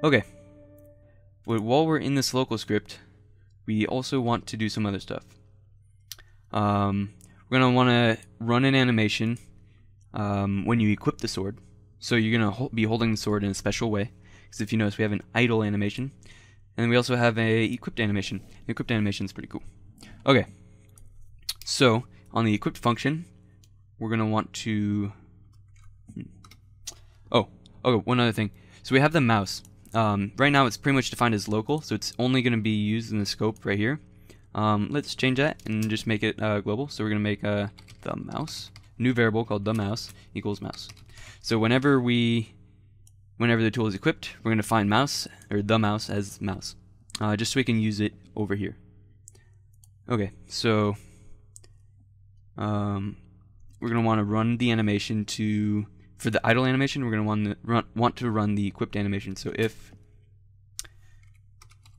Okay, but while we're in this local script, we also want to do some other stuff. We're going to want to run an animation when you equip the sword. So you're going to be holding the sword in a special way. Because if you notice, we have an idle animation. And we also have a equipped animation. The equipped animation is pretty cool. Okay, so on the equipped function, we're going to want to... Oh, one other thing. So we have the mouse. Right now it's pretty much defined as local, so it's only going to be used in the scope right here. Let's change that and just make it global. So we're going to make the mouse, new variable called the mouse equals mouse. So whenever the tool is equipped, we're going to find mouse or the mouse as mouse, just so we can use it over here. Okay, so we're going to want to run the animation for the idle animation. We're going to want to run the equipped animation. So if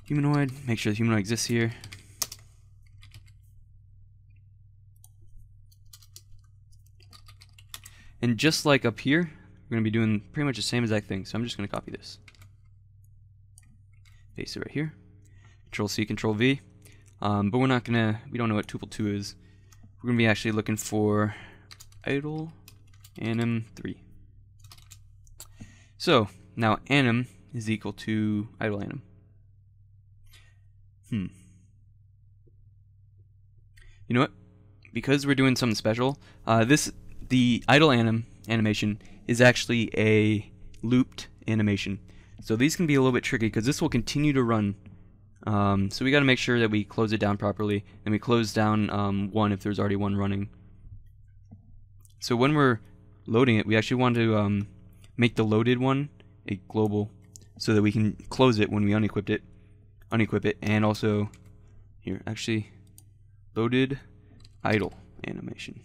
humanoid, make sure the humanoid exists here. And just like up here, we're going to be doing pretty much the same exact thing. So I'm just going to copy this, paste it right here, Control C, Control V. But we don't know what tuple 2 is. We're going to be actually looking for idle anim 3. So now anim is equal to idle anim. You know what? Because we're doing something special, the idle animation is actually a looped animation. So these can be a little bit tricky because this will continue to run. So we got to make sure that we close it down properly, and we close down one if there's already one running. So when we're loading it, we actually want to make the loaded one a global, so that we can close it when we unequip it, and also here actually loaded idle animation.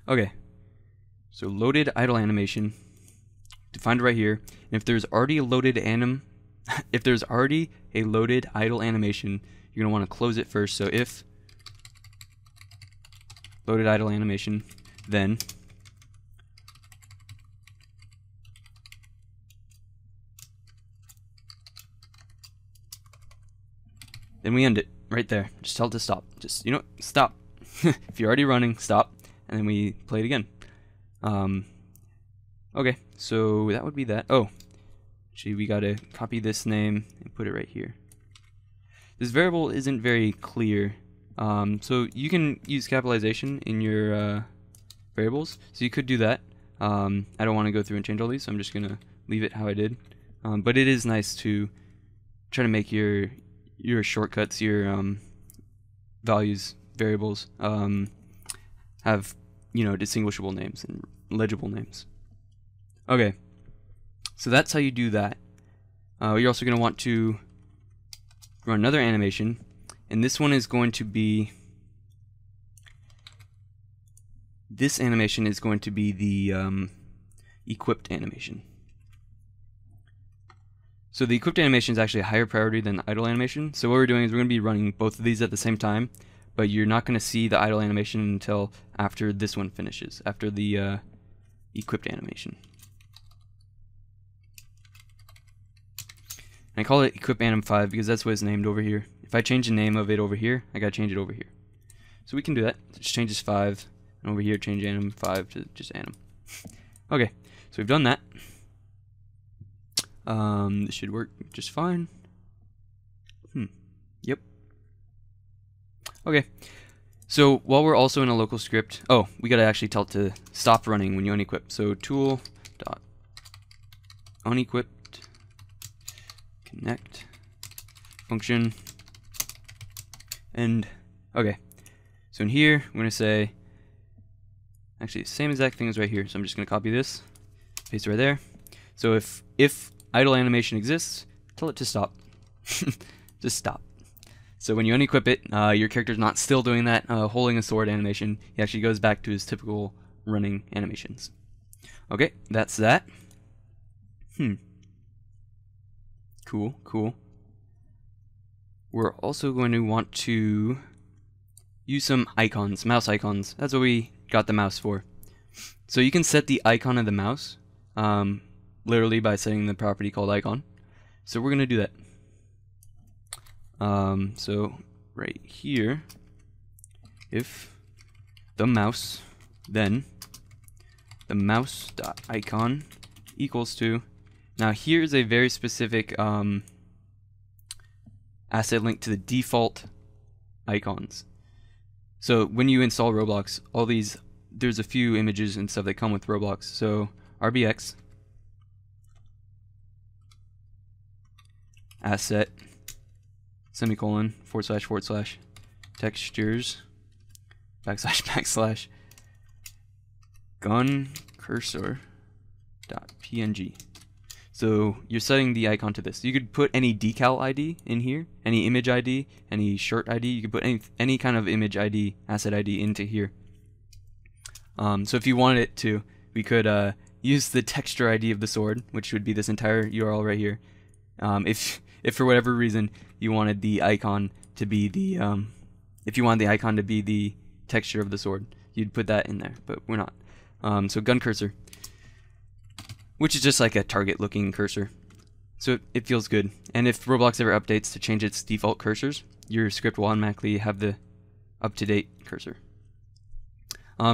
Okay, so loaded idle animation defined right here. And if there's already a loaded idle animation, you're gonna want to close it first. So if loaded idle animation, then we end it right there. Just tell it to stop. Just, stop. If you're already running, stop, and then we play it again. Okay, so that would be that. Oh, actually, we gotta copy this name and put it right here. This variable isn't very clear, so you can use capitalization in your variables, so you could do that. I don't want to go through and change all these, so I'm just gonna leave it how I did. But it is nice to try to make your shortcuts, your values, variables have distinguishable names and legible names. Okay, so that's how you do that. You're also going to want to run another animation, and this one is going to be, this animation is going to be the equipped animation. So the equipped animation is actually a higher priority than the idle animation. So what we're doing is we're going to be running both of these at the same time, but you're not going to see the idle animation until after this one finishes, after the equipped animation. And I call it equip anim 5 because that's what it's named over here. If I change the name of it over here, I gotta change it over here. So we can do that. Just change this 5, and over here change anim 5 to just anim. Okay, so we've done that. This should work just fine. Yep. Okay, so while we're also in a local script, we gotta actually tell it to stop running when you unequip. So tool dot unequip connect function end. Okay, so in here we're gonna say actually the same exact thing as right here. So I'm just gonna copy this, paste it right there. So if idle animation exists, tell it to stop. Just stop. So when you unequip it, your character's not still doing that holding a sword animation. He actually goes back to his typical running animations. Okay, that's that. Cool. We're also going to want to use some icons, mouse icons. That's what we got the mouse for. So you can set the icon of the mouse, literally by setting the property called icon. So we're going to do that. So right here, if the mouse, then the mouse.icon equals to, now here's a very specific asset link to the default icons. So when you install Roblox, all these, there's a few images and stuff that come with Roblox. So RBX asset semicolon // textures / gun cursor .png. So you're setting the icon to this. You could put any decal ID in here, any image ID, any shirt ID. You could put any kind of image ID, asset ID into here. So if you wanted it to, we could use the texture ID of the sword, which would be this entire URL right here. If for whatever reason you wanted the icon to be the texture of the sword, you'd put that in there, but we're not. So gun cursor, which is just like a target looking cursor. So it feels good. And if Roblox ever updates to change its default cursors, your script will automatically have the up-to-date cursor.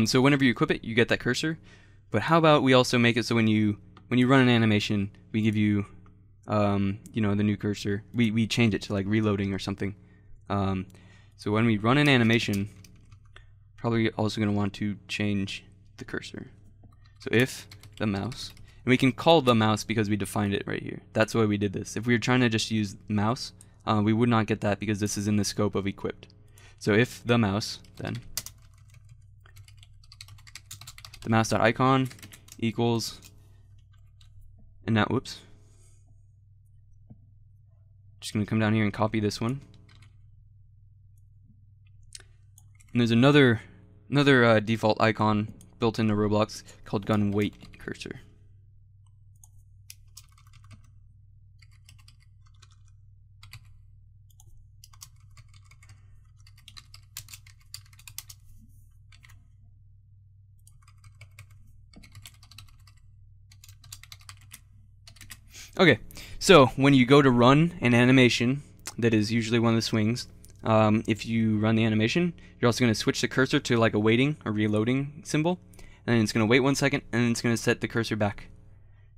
So whenever you equip it, you get that cursor. But how about we also make it so when you run an animation, we give you you know, the new cursor. We change it to like reloading or something. So when we run an animation, probably also going to want to change the cursor. So if the mouse, and we can call the mouse because we defined it right here. That's why we did this. If we were trying to just use mouse, we would not get that because this is in the scope of equipped. So if the mouse, then the mouse.icon equals, and now, whoops. Just going to come down here and copy this one. And there's another default icon built into Roblox called gun weight cursor. Okay, so when you go to run an animation that is usually one of the swings, if you run the animation, you're also going to switch the cursor to like a waiting or reloading symbol, and then it's going to wait 1 second, and then it's going to set the cursor back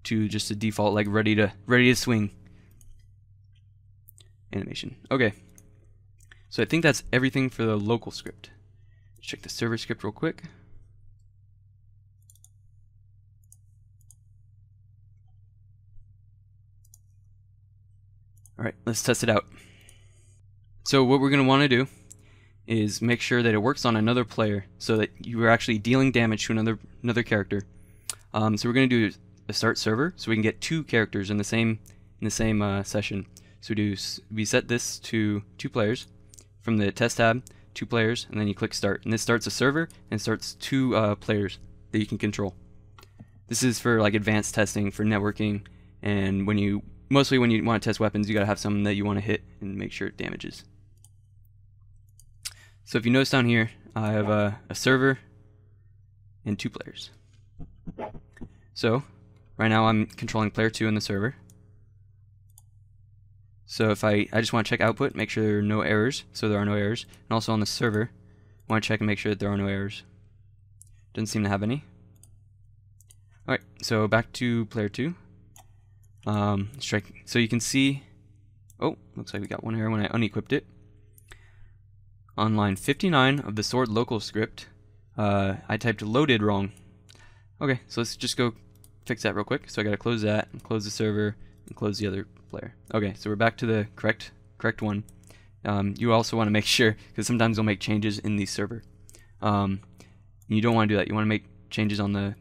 to just a default like ready to swing animation. Okay, so I think that's everything for the local script. Let's check the server script real quick. Alright, let's test it out. So what we're going to want to do is make sure that it works on another player so that you are actually dealing damage to another character. So we're going to do a start server so we can get 2 characters in the same session. So we set this to 2 players from the test tab, 2 players, and then you click start. And this starts a server and starts 2 players that you can control. This is for like advanced testing for networking, and mostly when you want to test weapons, you gotta have something that you want to hit and make sure it damages. So if you notice down here, I have a server and 2 players. So right now I'm controlling player 2 in the server. So if I just want to check output, make sure there are no errors, so there are no errors. And also on the server, I want to check and make sure that there are no errors. Doesn't seem to have any. Alright, so back to player 2. So you can see, oh, looks like we got 1 error when I unequipped it. On line 59 of the sword local script, I typed loaded wrong. Okay, so let's just go fix that real quick. So I gotta close that, and close the server, and close the other player. Okay, so we're back to the correct one. You also want to make sure, because sometimes they'll make changes in the server. You don't want to do that. You want to make changes on the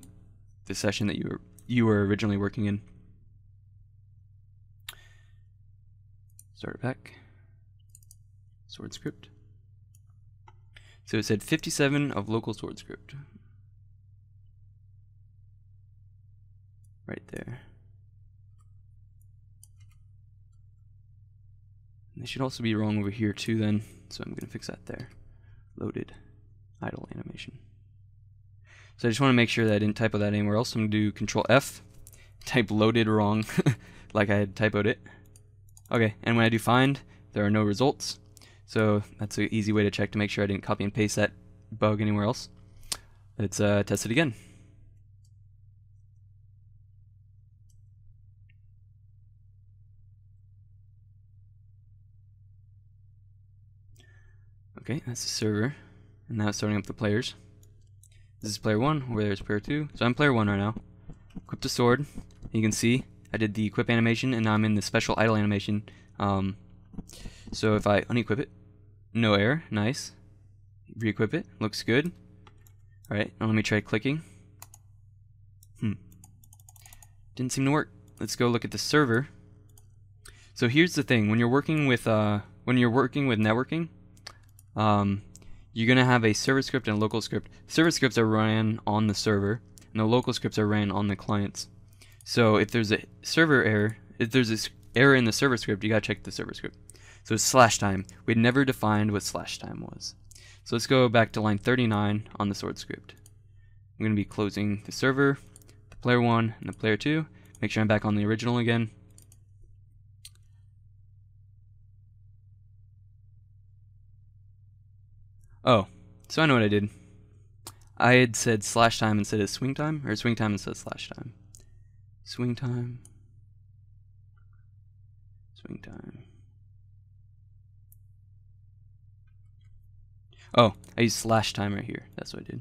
session that you were originally working in. Start it back. Sword script. So it said 57 of local sword script. Right there. And they should also be wrong over here too then, so I'm going to fix that there. Loaded idle animation. So I just want to make sure that I didn't typo that anywhere else. I'm going to do Control F, type loaded wrong, like I had typoed it. Okay, and when I do find, there are no results. So that's an easy way to check to make sure I didn't copy and paste that bug anywhere else. Let's test it again. Okay, that's the server. And now it's starting up the players. This is player 1, over there is player 2. So I'm player 1 right now. Equip the sword. You can see I did the equip animation and now I'm in the special idle animation. So if I unequip it, no error, nice. Re-equip it, looks good. Alright, now let me try clicking. Didn't seem to work. Let's go look at the server. So here's the thing, when you're working with networking, you're gonna have a server script and a local script. Server scripts are ran on the server, and the local scripts are ran on the clients. So if there's a server error, if there's this error in the server script, you gotta check the server script. So it's /time. We'd never defined what /time was. So let's go back to line 39 on the sword script. I'm gonna be closing the server, the player 1, and the player 2. Make sure I'm back on the original again. Oh, so I know what I did. I had said /time instead of swing time, or swing time instead of /time. Swing time. Swing time. Oh, I used /time right here. That's what I did.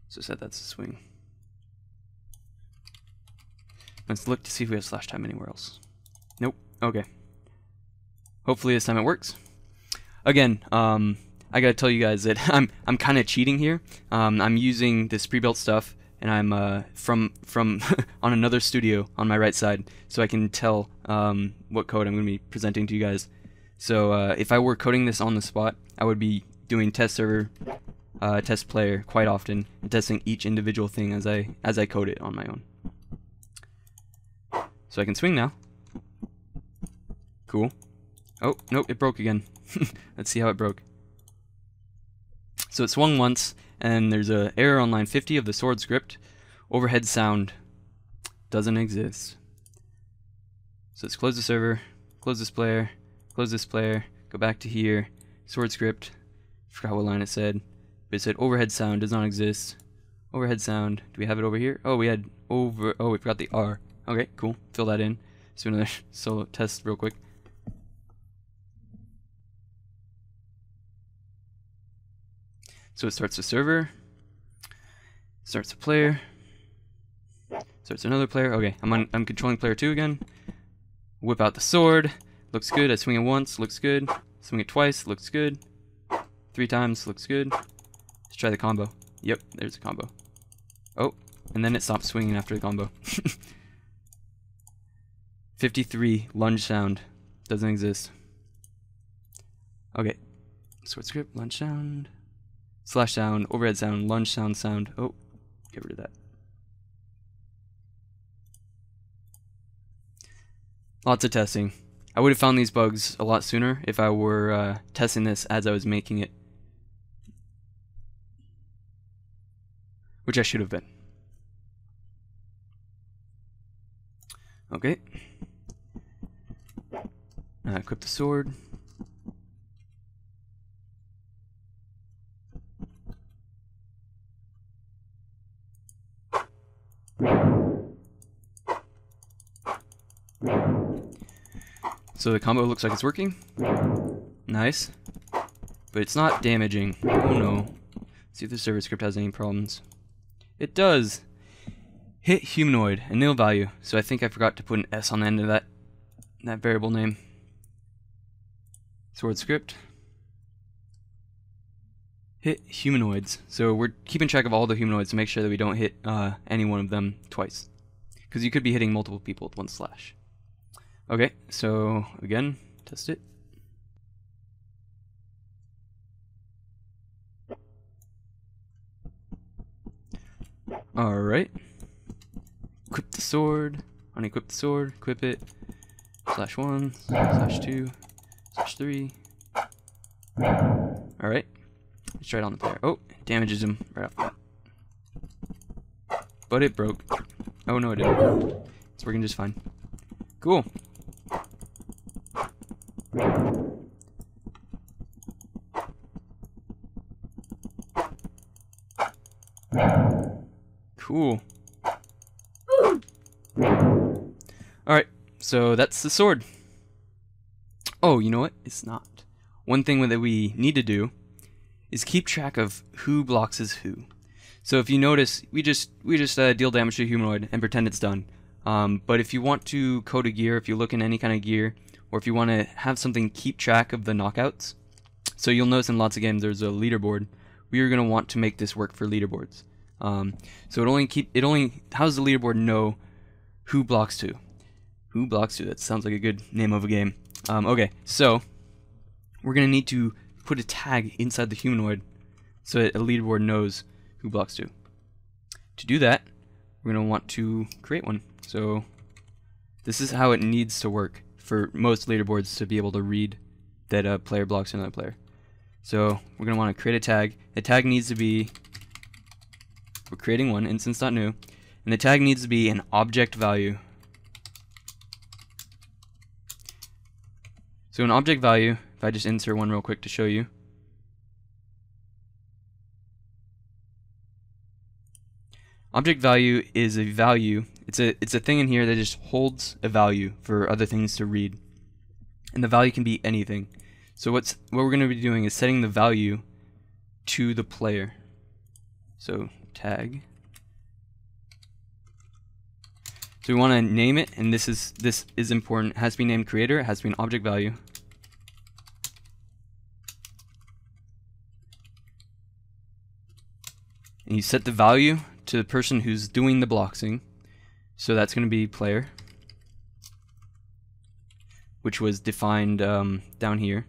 So set that's a swing. Let's look to see if we have /time anywhere else. Nope. Okay. Hopefully this time it works. Again, I gotta tell you guys that I'm kind of cheating here. I'm using this pre-built stuff, and I'm from on another studio on my right side, so I can tell what code I'm gonna be presenting to you guys. So if I were coding this on the spot, I would be doing test server, test player quite often, and testing each individual thing as I code it on my own. So I can swing now. Cool. Oh, nope, it broke again. Let's see how it broke. So it swung once, and there's an error on line 50 of the sword script. Overhead sound doesn't exist. So let's close the server, close this player, go back to here, sword script, forgot what line it said, but it said overhead sound does not exist. Overhead sound, do we have it over here? Oh, we forgot the R. Okay, cool, fill that in. Let's do another solo test real quick. So it starts the server, starts a player, starts another player. Okay, I'm controlling player 2 again. Whip out the sword, looks good. I swing it once, looks good. Swing it twice, looks good. 3 times, looks good. Let's try the combo. Yep, there's a combo. Oh, and then it stopped swinging after the combo. 53, lunge sound, doesn't exist. Okay, sword script, lunge sound. /sound, overhead sound, lunge sound. Oh, get rid of that. Lots of testing. I would have found these bugs a lot sooner if I were testing this as I was making it. Which I should have been. Okay. Equip the sword. So the combo looks like it's working. Nice. But it's not damaging. Oh no. See if the server script has any problems. It does. Hit humanoid, a nil value. So I think I forgot to put an S on the end of that variable name. Sword script. Hit humanoids. So we're keeping track of all the humanoids to make sure that we don't hit any one of them twice. Because you could be hitting multiple people with one slash. Okay, so again, test it. Alright. Equip the sword, unequip the sword, equip it, /1, /2, /3. Alright, let's try it on the player. Oh, it damages him right off the bat. but it broke. Oh no, it didn't. It's working just fine. Cool. Cool. Alright, so that's the sword. Oh, you know what? It's not. One thing that we need to do is keep track of who blocks is who. So if you notice, we just deal damage to a humanoid and pretend it's done. But if you want to code a gear, if you look in any kind of gear, or if you want to have something keep track of the knockouts, so you'll notice in lots of games there's a leaderboard. We are going to want to make this work for leaderboards. So how does the leaderboard know who blocks to? Who blocks to? That sounds like a good name of a game. Okay, so we're going to need to put a tag inside the humanoid so that a leaderboard knows who blocks to. To do that, we're going to want to create one. So this is how it needs to work for most leaderboards to be able to read that a player blocks another player. So we're going to want to create a tag. The tag needs to be, we're creating one, instance.new, and the tag needs to be an object value. So an object value, if I just insert one real quick to show you. Object value is a value. It's a thing in here that just holds a value for other things to read. And the value can be anything. So what we're going to be doing is setting the value to the player. So tag. So we want to name it, and this is important. It has to be named creator. It has to be an object value. And you set the value to the person who's doing the bloxing. So that's going to be player, which was defined down here.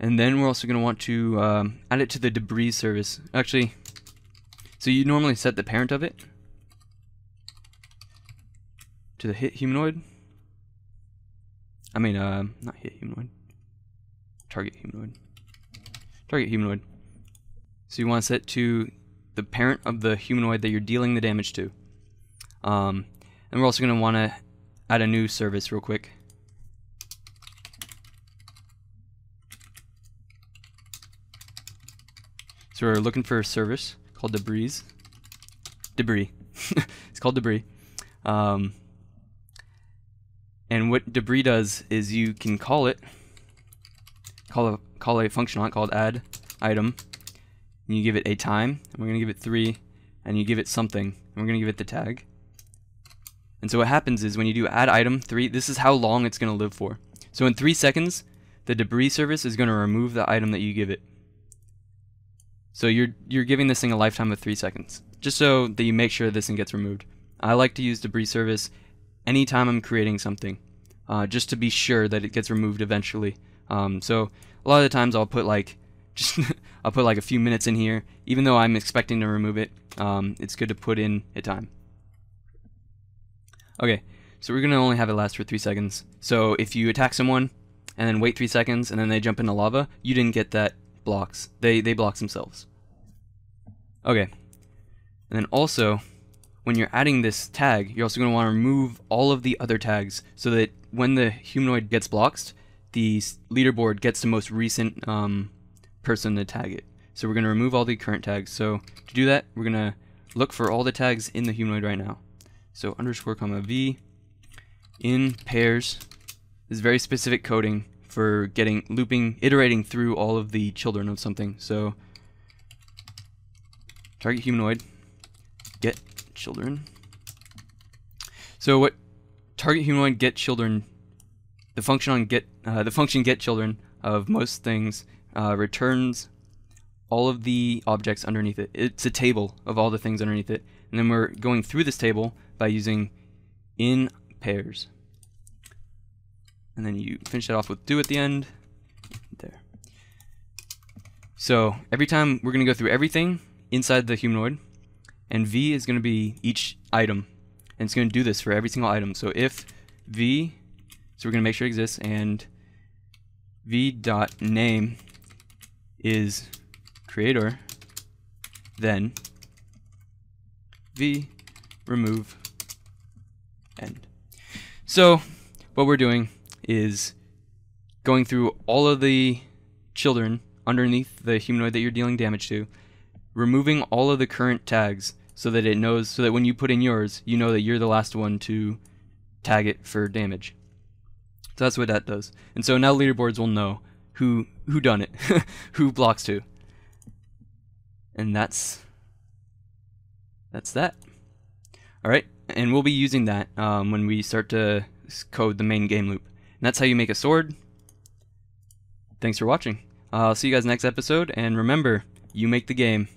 And then we're also going to want to add it to the debris service. Actually, so you normally set the parent of it to the hit humanoid. I mean, not hit humanoid. Target humanoid. Target humanoid. So you want to set to the parent of the humanoid that you're dealing the damage to. And we're also going to want to add a new service real quick. So we're looking for a service called debris. It's called debris. And what debris does is you can call a function on it called add item. And you give it a time, and we're going to give it 3, and you give it something, and we're going to give it the tag. And so what happens is when you do add item 3, this is how long it's going to live for. So in 3 seconds, the debris service is going to remove the item that you give it. So you're giving this thing a lifetime of 3 seconds, just so that you make sure this thing gets removed. I like to use debris service anytime I'm creating something, just to be sure that it gets removed eventually. So a lot of the times I'll put like I'll put like a few minutes in here, even though I'm expecting to remove it. It's good to put in a time. Okay, so we're gonna only have it last for 3 seconds. So if you attack someone and then wait 3 seconds and then they jump into lava, you didn't get that blocks. They blocks themselves. Okay, and then also when you're adding this tag, you're also going to want to remove all of the other tags so that when the humanoid gets blocked, the leaderboard gets the most recent person to tag it. So we're going to remove all the current tags. So to do that, we're going to look for all the tags in the humanoid right now. So underscore comma v in pairs is very specific coding for iterating through all of the children of something. So target humanoid get children. So what target humanoid get children, the function get children of most things returns all of the objects underneath it. It's a table of all the things underneath it, and then we're going through this table by using in pairs. And then you finish that off with do at the end. There. So every time we're going to go through everything inside the humanoid, and v is going to be each item, and it's going to do this for every single item. So if v, so we're going to make sure it exists, and v.name is creator, then v remove end. So what we're doing is going through all of the children underneath the humanoid that you're dealing damage to, removing all of the current tags so that it knows, so that when you put in yours, you know that you're the last one to tag it for damage. So that's what that does. And so now leaderboards will know who done it, who blocks who. And that's that. Alright, and we'll be using that when we start to code the main game loop. And that's how you make a sword. Thanks for watching. I'll see you guys next episode, and remember, you make the game.